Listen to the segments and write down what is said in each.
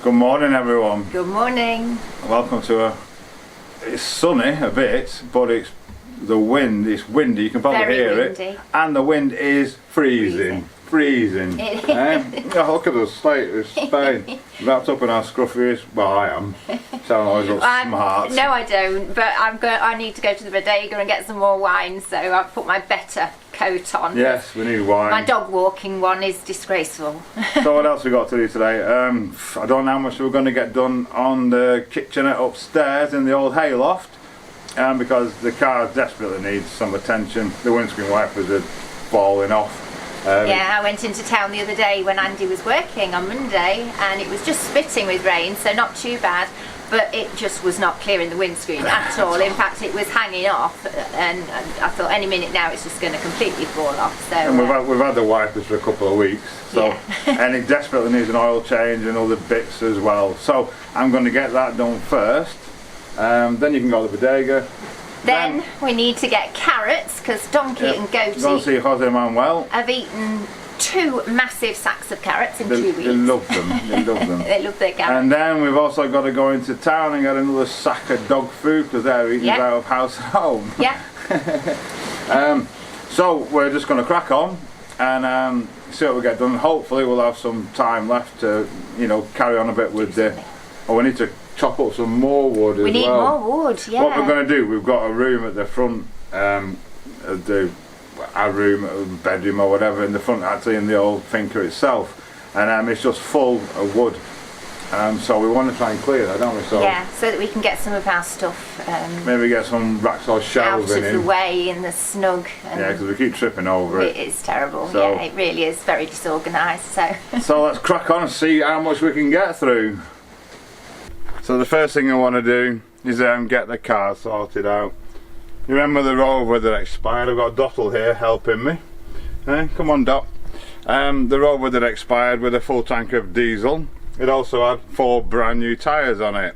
Good morning, everyone. Good morning. Welcome to it's sunny a bit, but it's windy, you can probably Very hear windy. it. And the wind is freezing. Freezing. Oh, look at us, state of Spain. Wrapped up in our scruffies. Well, I am. Sound always look smart. No, I don't, but I need to go to the bodega and get some more wine, so I've put my better coat on. Yes, we need wine. My dog walking one is disgraceful. So what else we got to do today? I don't know how much we're going to get done on the kitchenette upstairs in the old hayloft, because the car desperately needs some attention. The windscreen wipers are falling off. Yeah, I went into town the other day when Andy was working on Monday, and it was just spitting with rain, so not too bad, but it just was not clearing the windscreen at all. In fact, it was hanging off, and I thought any minute now it's just going to completely fall off. So and we've had the wipers for a couple of weeks, so yeah. And it desperately needs an oil change and other bits as well. So I'm going to get that done first. Then you can go to the bodega. Then we need to get carrots, because Donkey and Goatee go and see Jose Manuel. Have eaten 2 massive sacks of carrots in 2 weeks. They love them. They love them. They love their carrots. And then we've also got to go into town and get another sack of dog food, because they're eating out of house and home. Yeah. So we're just going to crack on and see what we get done. Hopefully we'll have some time left to, carry on a bit with the. Oh, we need to chop up some more wood as well. We need more wood, yeah. What we're going to do, we've got a room at the front, our room, bedroom or whatever in the front, actually in the old finca itself, and it's just full of wood. So we want to try and clear that, don't we? So yeah, so that we can get some of our stuff maybe get some racks or shelves out of the way in the snug. Yeah, because we keep tripping over it. It is terrible. So, yeah, it really is very disorganised. So let's crack on and see how much we can get through. So the first thing I want to do is get the car sorted out. You remember the Rover that expired? I've got Dottle here helping me. Come on, Dot. The Rover that expired with a full tank of diesel. It also had 4 brand new tyres on it.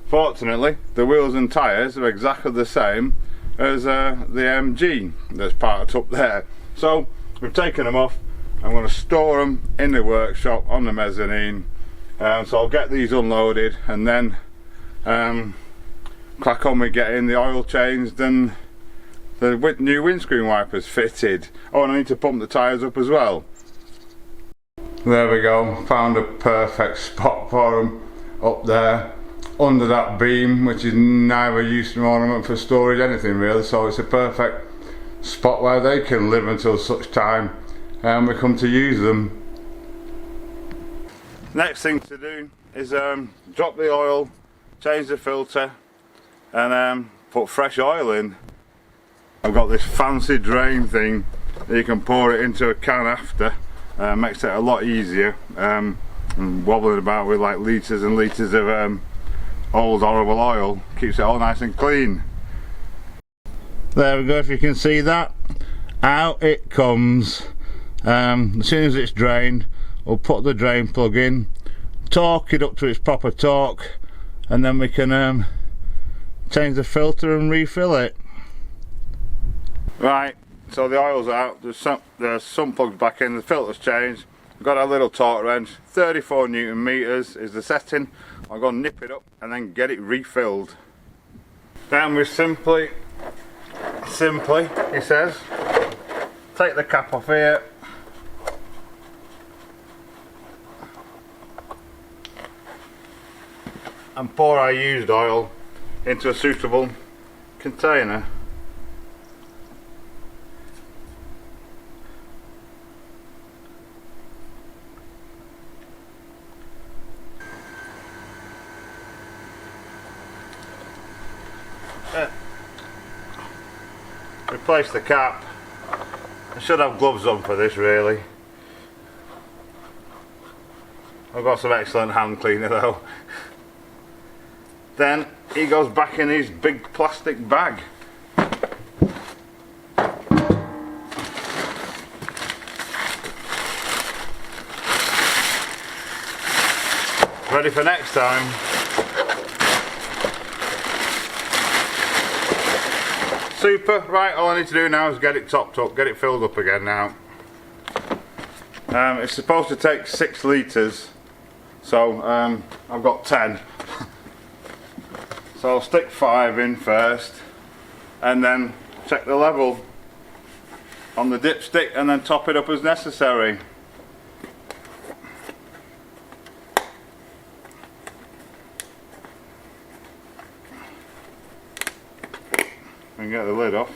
Fortunately, the wheels and tyres are exactly the same as the MG that's parked up there. So we've taken them off. I'm going to store them in the workshop on the mezzanine. So I'll get these unloaded and then crack on with getting the oil changed and the new windscreen wipers fitted. Oh, and I need to pump the tyres up as well. There we go, found a perfect spot for them up there under that beam, which is neither use nor ornament for storage, anything really, so it's a perfect spot where they can live until such time we come to use them. Next thing to do is drop the oil, change the filter and put fresh oil in. I've got this fancy drain thing that you can pour it into a can after. Makes it a lot easier. And wobbling about with like litres and litres of old horrible oil keeps it all nice and clean. There we go, if you can see that. Out it comes. As soon as it's drained, we'll put the drain plug in, torque it up to its proper torque, and then we can change the filter and refill it. Right, so the oil's out, there's some plugs back in, the filter's changed. We've got our little torque wrench, 34 Newton meters is the setting. I'm going to nip it up and then get it refilled. Then we simply, he says, take the cap off here. And pour our used oil into a suitable container. Replace the cap. I should have gloves on for this really. I've got some excellent hand cleaner though. Then he goes back in his big plastic bag. Ready for next time. Super, right, all I need to do now is get it topped up, get it filled up again now. It's supposed to take 6 litres, So I've got 10. So I'll stick 5 in first and then check the level on the dipstick and then top it up as necessary. And get the lid off.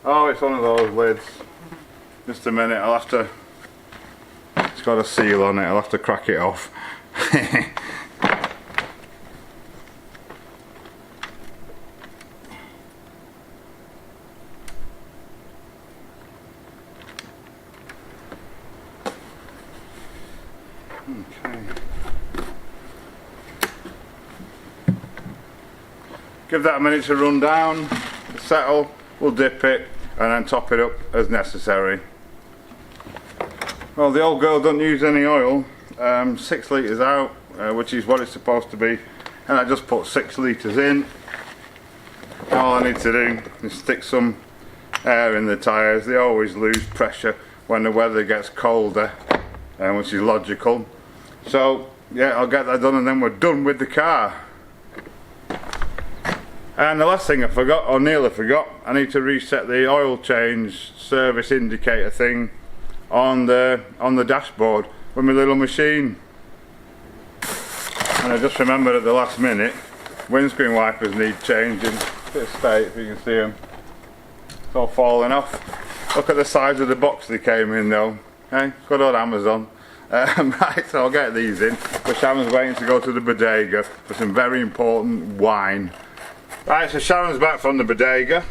Oh, it's one of those lids. Just a minute, I'll have to, it's got a seal on it, I'll have to crack it off. Okay. Give that a minute to run down, settle, we'll dip it and then top it up as necessary. Well, the old girl doesn't use any oil, 6 litres out, which is what it's supposed to be, and I just put 6 litres in. All I need to do is stick some air in the tyres. They always lose pressure when the weather gets colder, which is logical. So yeah, I'll get that done and then we're done with the car. And the last thing I forgot, or nearly forgot, I need to reset the oil change service indicator thing on the dashboard with my little machine. And I just remembered at the last minute, windscreen wipers need changing. Bit of state if you can see them. It's all falling off. Look at the size of the box they came in though. Hey, good old Amazon. Right, so I'll get these in. But Sharon's waiting to go to the bodega for some very important wine. Right, so Sharon's back from the bodega.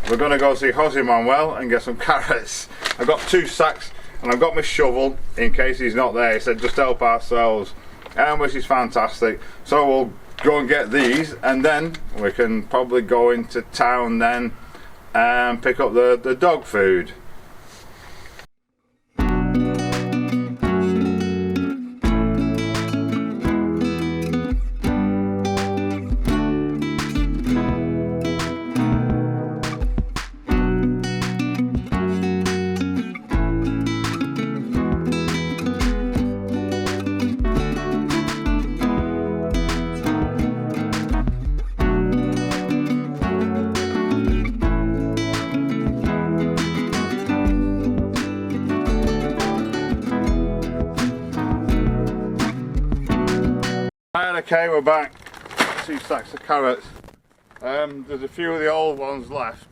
We're going to go see Jose Manuel and get some carrots. I've got 2 sacks and I've got my shovel in case he's not there. He said just help ourselves, which is fantastic. So we'll go and get these and then we can probably go into town then and pick up the dog food. Okay, we're back. 2 sacks of carrots. There's a few of the old ones left,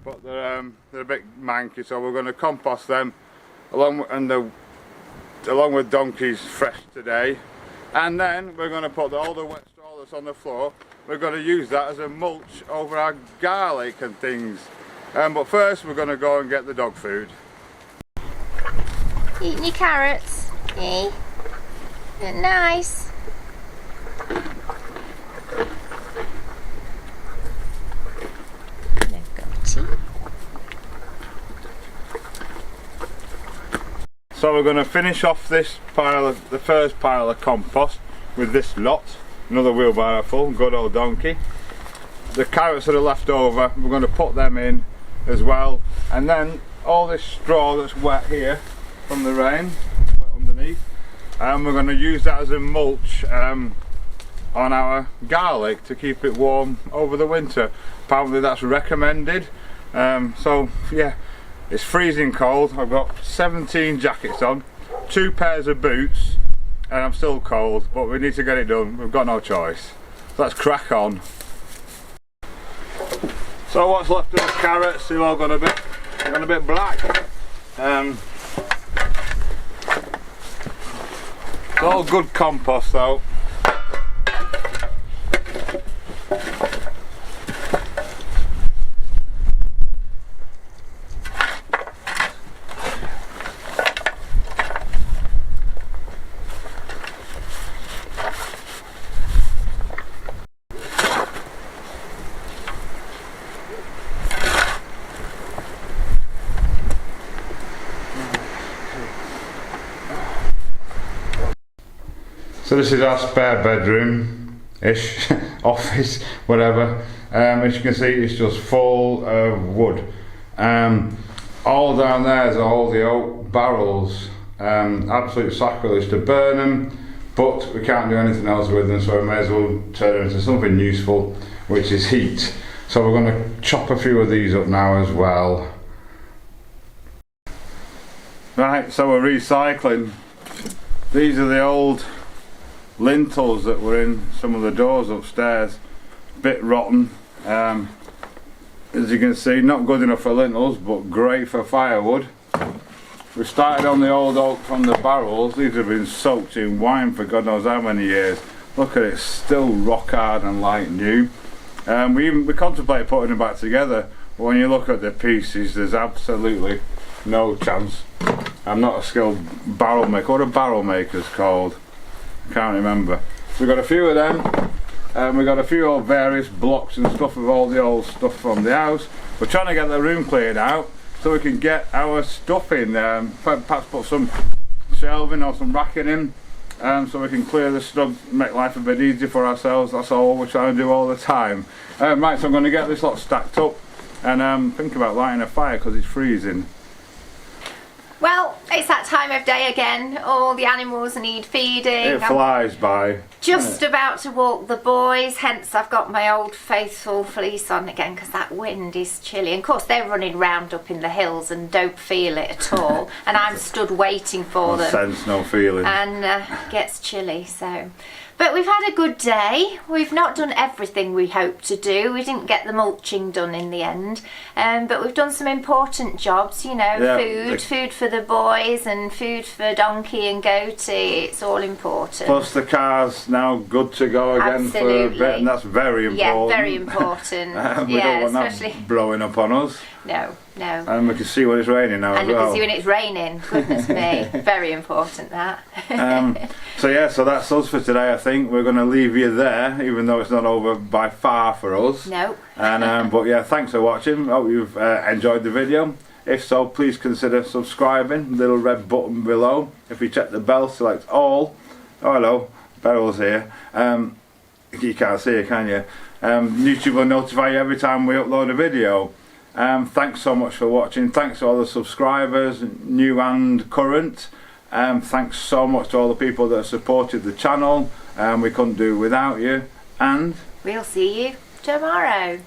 but they're a bit manky, so we're going to compost them along with Donkey's fresh today. And then we're going to put all the wet straw that's on the floor. We're going to use that as a mulch over our garlic and things. But first, we're going to go and get the dog food. Eating your carrots, eh? They're nice. So we're going to finish off this pile of the first pile of compost with this lot, another wheelbarrow full, good old Donkey. The carrots that are left over, we're going to put them in as well, and then all this straw that's wet here from the rain, wet underneath, and we're going to use that as a mulch on our garlic to keep it warm over the winter. Apparently that's recommended. So yeah, it's freezing cold. I've got 17 jackets on, 2 pairs of boots, and I'm still cold, but we need to get it done. We've got no choice. Let's crack on. So what's left of the carrots, they've all gone a bit black. It's all good compost though. So this is our spare bedroom-ish, office, whatever. As you can see, it's just full of wood. all down there is all the oak barrels. Absolute sacrilege to burn them, but we can't do anything else with them, so we may as well turn them into something useful, which is heat. So we're going to chop a few of these up now as well. Right, so we're recycling. These are the old lintels that were in some of the doors upstairs. Bit rotten. As you can see, not good enough for lintels, but great for firewood. We started on the old oak from the barrels. These have been soaked in wine for God knows how many years. Look at it, still rock hard and like new. We contemplate putting them back together, but when you look at the pieces, there's absolutely no chance. I'm not a skilled barrel maker. What are barrel makers called? I can't remember. We've got a few of them. We've got a few old various blocks and stuff of all the old stuff from the house. We're trying to get the room cleared out so we can get our stuff in there. Perhaps put some shelving or some racking in, so we can clear the stuff, make life a bit easier for ourselves. That's all we're trying to do all the time. Right, so I'm going to get this lot stacked up and think about lighting a fire because it's freezing. Well, it's that time of day again. All the animals need feeding. It flies by. Just about to walk the boys, hence I've got my old faithful fleece on again because that wind is chilly. And of course they're running round up in the hills and don't feel it at all. And I'm stood waiting for them. No sense, no feeling. And it gets chilly, so. But we've had a good day. We've not done everything we hoped to do. We didn't get the mulching done in the end. But we've done some important jobs, you know, yeah, food for the boys and food for Donkey and Goatee. It's all important. Plus the car's now good to go again. Absolutely. For a bit, and that's very important. Yeah, very important. We don't want that blowing up on us. No, no. And we can see when it's raining now and as well. And we can see when it's raining. Goodness me. Very important, that. So yeah, so that's us for today. I think we're going to leave you there, even though it's not over by far for us. No. And but yeah, thanks for watching. Hope you've enjoyed the video. If so, please consider subscribing. Little red button below. If you check the bell, select all. Oh hello, Beryl's here. You can't see it, can you? YouTube will notify you every time we upload a video. Thanks so much for watching. Thanks to all the subscribers, new and current. Thanks so much to all the people that have supported the channel. We couldn't do it without you. And we'll see you tomorrow.